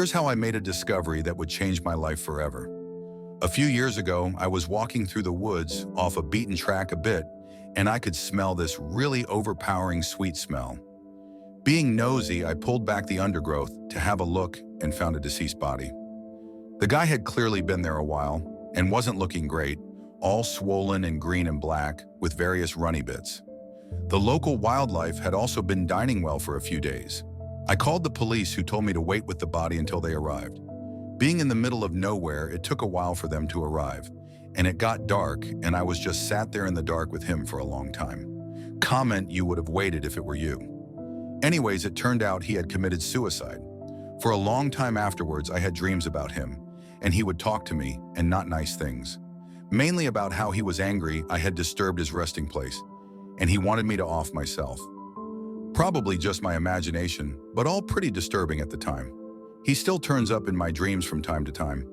Here's how I made a discovery that would change my life forever. A few years ago, I was walking through the woods off a beaten track a bit, and I could smell this really overpowering sweet smell. Being nosy, I pulled back the undergrowth to have a look and found a deceased body. The guy had clearly been there a while and wasn't looking great, all swollen and green and black with various runny bits. The local wildlife had also been dining well for a few days. I called the police, who told me to wait with the body until they arrived. Being in the middle of nowhere, it took a while for them to arrive, and it got dark, and I was just sat there in the dark with him for a long time. Comment you would have waited if it were you. Anyways, it turned out he had committed suicide. For a long time afterwards, I had dreams about him, and he would talk to me, and not nice things. Mainly about how he was angry I had disturbed his resting place, and he wanted me to off myself. Probably just my imagination, but all pretty disturbing at the time. He still turns up in my dreams from time to time.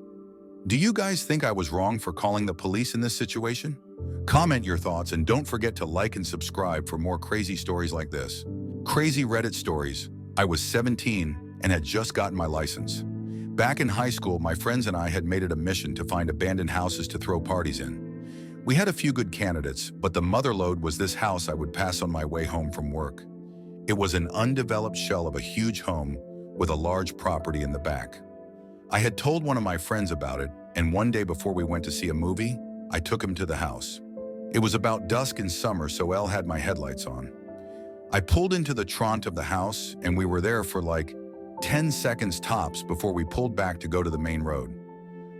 Do you guys think I was wrong for calling the police in this situation? Comment your thoughts and don't forget to like and subscribe for more crazy stories like this. Crazy Reddit stories. I was 17 and had just gotten my license. Back in high school, my friends and I had made it a mission to find abandoned houses to throw parties in. We had a few good candidates, but the motherlode was this house I would pass on my way home from work. It was an undeveloped shell of a huge home with a large property in the back. I had told one of my friends about it, and one day before we went to see a movie, I took him to the house. It was about dusk in summer, so Elle had my headlights on. I pulled into the tront of the house, and we were there for like 10 seconds tops before we pulled back to go to the main road.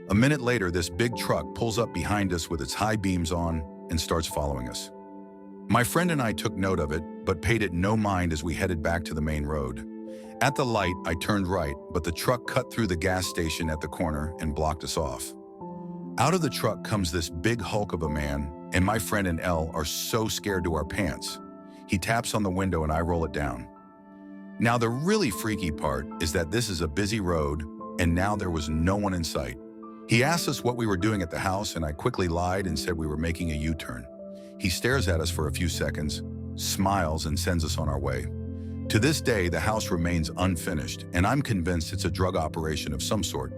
A minute later, this big truck pulls up behind us with its high beams on and starts following us. My friend and I took note of it, but paid it no mind as we headed back to the main road. At the light, I turned right, but the truck cut through the gas station at the corner and blocked us off. Out of the truck comes this big hulk of a man, and my friend and Elle are so scared to our pants. He taps on the window and I roll it down. Now, the really freaky part is that this is a busy road, and now there was no one in sight. He asked us what we were doing at the house, and I quickly lied and said we were making a U-turn. He stares at us for a few seconds, smiles, and sends us on our way. To this day, the house remains unfinished, and I'm convinced it's a drug operation of some sort.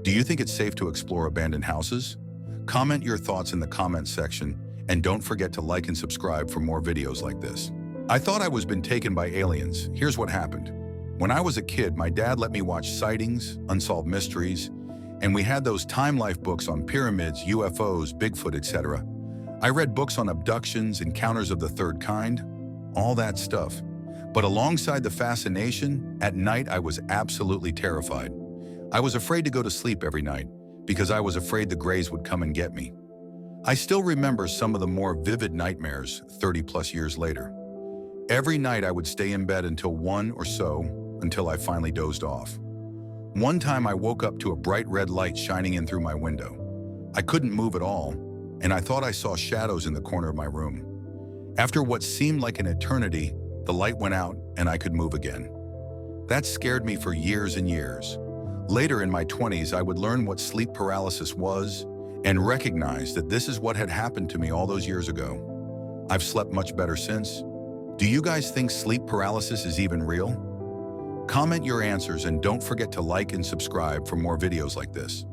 Do you think it's safe to explore abandoned houses? Comment your thoughts in the comments section, and don't forget to like and subscribe for more videos like this. I thought I was been taken by aliens. Here's what happened. When I was a kid, my dad let me watch Sightings, Unsolved Mysteries, and we had those Time Life books on pyramids, UFOs, Bigfoot, etc. I read books on abductions, encounters of the third kind, all that stuff. But alongside the fascination, at night I was absolutely terrified. I was afraid to go to sleep every night because I was afraid the Greys would come and get me. I still remember some of the more vivid nightmares 30 plus years later. Every night I would stay in bed until 1 or so, until I finally dozed off. One time I woke up to a bright red light shining in through my window. I couldn't move at all, and I thought I saw shadows in the corner of my room. After what seemed like an eternity, the light went out and I could move again. That scared me for years and years. Later in my 20s, I would learn what sleep paralysis was and recognize that this is what had happened to me all those years ago. I've slept much better since. Do you guys think sleep paralysis is even real? Comment your answers and don't forget to like and subscribe for more videos like this.